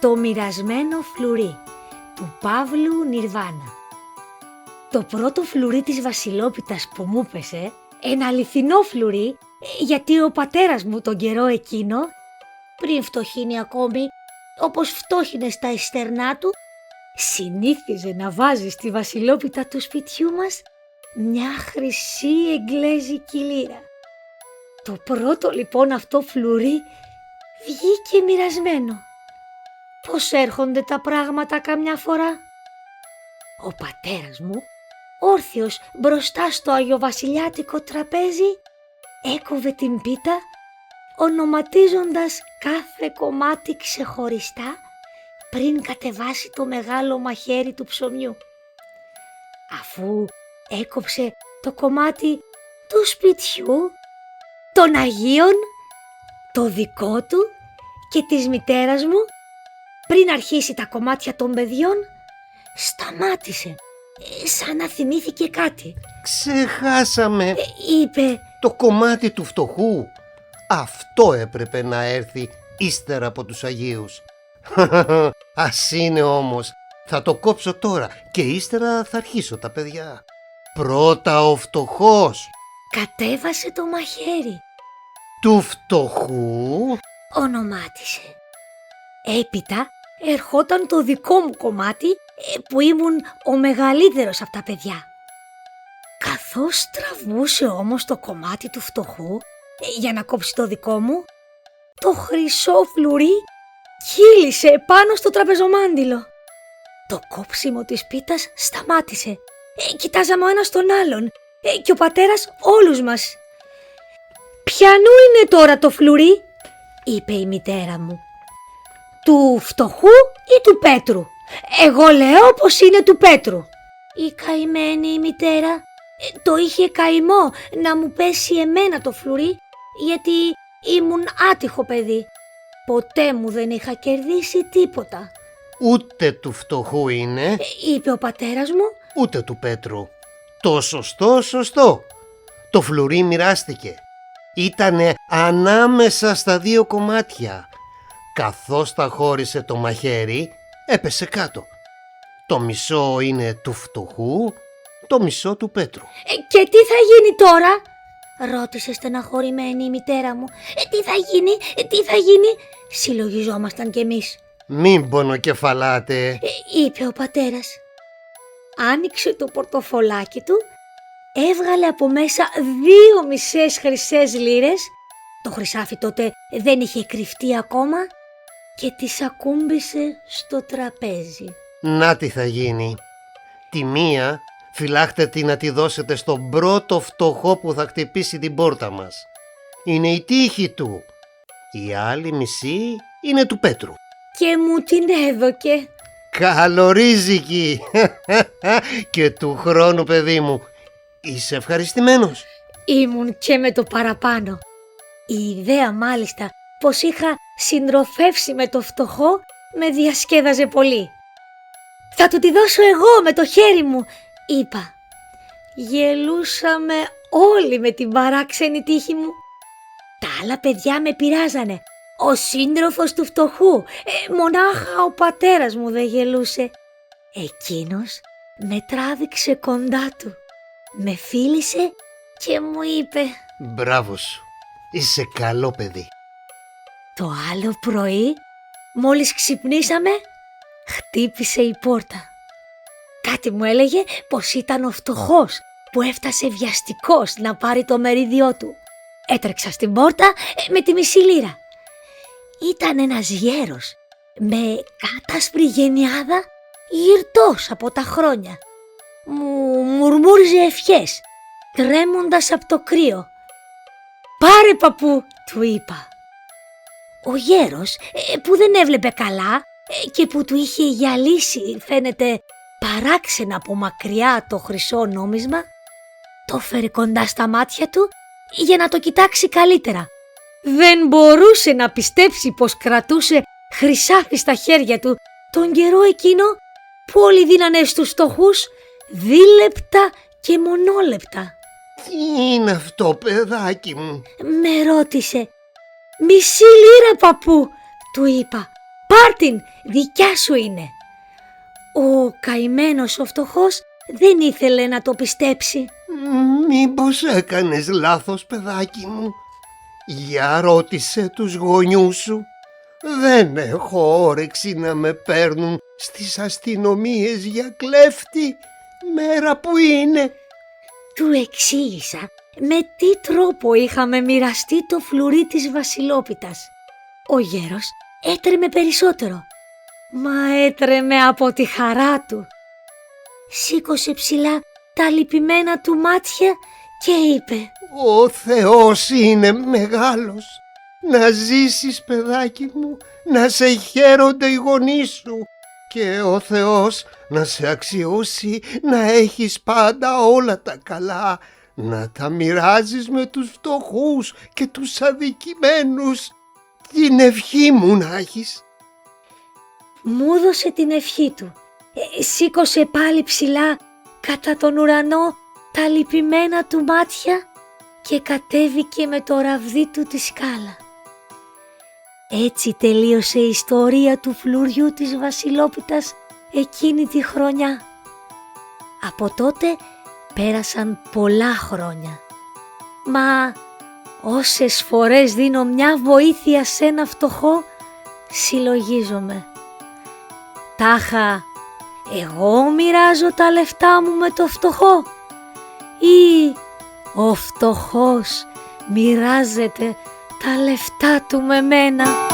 Το μοιρασμένο φλουρί του Παύλου Νιρβάνα. Το πρώτο φλουρί της Βασιλόπιτας που μου έπεσε, ένα αληθινό φλουρί, γιατί ο πατέρας μου τον καιρό εκείνο, πριν φτωχύνει ακόμη, όπως φτώχινε στα ιστερνά του, συνήθιζε να βάζει στη Βασιλόπιτα του σπιτιού μας μια χρυσή εγγλέζικη λίρα. Το πρώτο λοιπόν αυτό φλουρί βγήκε μοιρασμένο. Πώς έρχονται τα πράγματα καμιά φορά. Ο πατέρας μου, όρθιος μπροστά στο αγιοβασιλιάτικο τραπέζι, έκοβε την πίτα, ονοματίζοντας κάθε κομμάτι ξεχωριστά πριν κατεβάσει το μεγάλο μαχαίρι του ψωμιού. Αφού έκοψε το κομμάτι του σπιτιού, των Αγίων, το δικό του και της μητέρας μου, πριν αρχίσει τα κομμάτια των παιδιών, σταμάτησε, σαν να θυμήθηκε κάτι. «Ξεχάσαμε», είπε, «το κομμάτι του φτωχού. Αυτό έπρεπε να έρθει ύστερα από τους Αγίους. Ας είναι όμως, θα το κόψω τώρα και ύστερα θα αρχίσω τα παιδιά. Πρώτα ο φτωχός». Κατέβασε το μαχαίρι. «Του φτωχού», ονομάτισε. Έπειτα ερχόταν το δικό μου κομμάτι, που ήμουν ο μεγαλύτερος από τα παιδιά. Καθώς τραβούσε όμως το κομμάτι του φτωχού για να κόψει το δικό μου, το χρυσό φλουρί κύλησε πάνω στο τραπεζομάντιλο. Το κόψιμο της πίτας σταμάτησε. Κοιτάζαμε ο ένας τον άλλον και ο πατέρας όλους μας. «Ποιανού είναι τώρα το φλουρί?» είπε η μητέρα μου. «Του φτωχού ή του Πέτρου?» «Εγώ λέω πως είναι του Πέτρου». Η καημένη η μητέρα το είχε καημό να μου πέσει εμένα το φλουρί, γιατί ήμουν άτυχο παιδί. Ποτέ μου δεν είχα κερδίσει τίποτα. «Ούτε του φτωχού είναι», είπε ο πατέρας μου, «ούτε του Πέτρου. Το σωστό. Το φλουρί μοιράστηκε. Ήτανε ανάμεσα στα δύο κομμάτια. Καθώς τα χώρισε το μαχαίρι, έπεσε κάτω. Το μισό είναι του φτωχού, το μισό του Πέτρου». «Και τι θα γίνει τώρα?» ρώτησε στεναχωρημένη η μητέρα μου. Τι θα γίνει?» συλλογιζόμασταν κι εμείς. «Μην πονοκεφαλάτε», είπε ο πατέρας. Άνοιξε το πορτοφολάκι του, έβγαλε από μέσα 2 μισές χρυσές λίρες, το χρυσάφι τότε δεν είχε κρυφτεί ακόμα, και τις ακούμπησε στο τραπέζι. «Να τι θα γίνει. Τη μία φυλάχτε τη να τη δώσετε στον πρώτο φτωχό που θα χτυπήσει την πόρτα μας. Είναι η τύχη του. Η άλλη μισή είναι του Πέτρου». Και μου την έδωκε. «Καλορίζικη. Και του χρόνου, παιδί μου. Είσαι ευχαριστημένος?» Ήμουν και με το παραπάνω. Η ιδέα μάλιστα πως είχα συντροφεύσει με το φτωχό με διασκέδαζε πολύ. «Θα του τη δώσω εγώ με το χέρι μου», είπα. Γελούσαμε όλοι με την παράξενη τύχη μου. Τα άλλα παιδιά με πειράζανε. Ο σύντροφος του φτωχού, μονάχα ο πατέρας μου δεν γελούσε. Εκείνος με τράβηξε κοντά του, με φίλησε και μου είπε «Μπράβο σου. Είσαι καλό παιδί». Το άλλο πρωί, μόλις ξυπνήσαμε, χτύπησε η πόρτα. Κάτι μου έλεγε πως ήταν ο φτωχός που έφτασε βιαστικός να πάρει το μερίδιό του. Έτρεξα στην πόρτα με τη μισή λίρα. Ήταν ένας γέρος με κάτασπρη γενιάδα, γυρτός από τα χρόνια. Μου μουρμούριζε ευχές, τρέμοντας από το κρύο. «Πάρε, παππού», του είπα. Ο γέρος, που δεν έβλεπε καλά και που του είχε γυαλίσει φαίνεται παράξενα από μακριά το χρυσό νόμισμα, το φέρε κοντά στα μάτια του για να το κοιτάξει καλύτερα. Δεν μπορούσε να πιστέψει πως κρατούσε χρυσάφι στα χέρια του τον καιρό εκείνο που όλοι δίνανε στους φτωχούς δίλεπτα και μονόλεπτα. «Τι είναι αυτό, παιδάκι μου?» με ρώτησε. «Μισή λίρα, παππού», του είπα. Πάρ' την, δικιά σου είναι. Ο καημένος ο φτωχός δεν ήθελε να το πιστέψει. Μήπως έκανες λάθος, παιδάκι μου? Για ρώτησε τους γονιούς σου. Δεν έχω όρεξη να με παίρνουν στις αστυνομίες για κλέφτη, μέρα που είναι. Του εξήγησα με τι τρόπο είχαμε μοιραστεί το φλουρί της Βασιλόπιτας. Ο γέρος έτρεμε περισσότερο, μα έτρεμε από τη χαρά του. Σήκωσε ψηλά τα λυπημένα του μάτια και είπε: Ο Θεός είναι μεγάλος. Να ζήσεις, παιδάκι μου, να σε χαίρονται οι γονείς σου και ο Θεός να σε αξιώσει να έχεις πάντα όλα τα καλά, να τα μοιράζεις με τους φτωχούς και τους αδικημένους. Την ευχή μου να έχεις. Μου έδωσε την ευχή του. Σήκωσε πάλι ψηλά κατά τον ουρανό τα λυπημένα του μάτια και κατέβηκε με το ραβδί του τη σκάλα. Έτσι τελείωσε η ιστορία του φλουριού της Βασιλόπιτας εκείνη τη χρονιά. Από τότε πέρασαν πολλά χρόνια. Μα όσες φορές δίνω μια βοήθεια σε ένα φτωχό, συλλογίζομαι. Τάχα εγώ μοιράζω τα λεφτά μου με το φτωχό ή ο φτωχός μοιράζεται τα λεφτά του με μένα?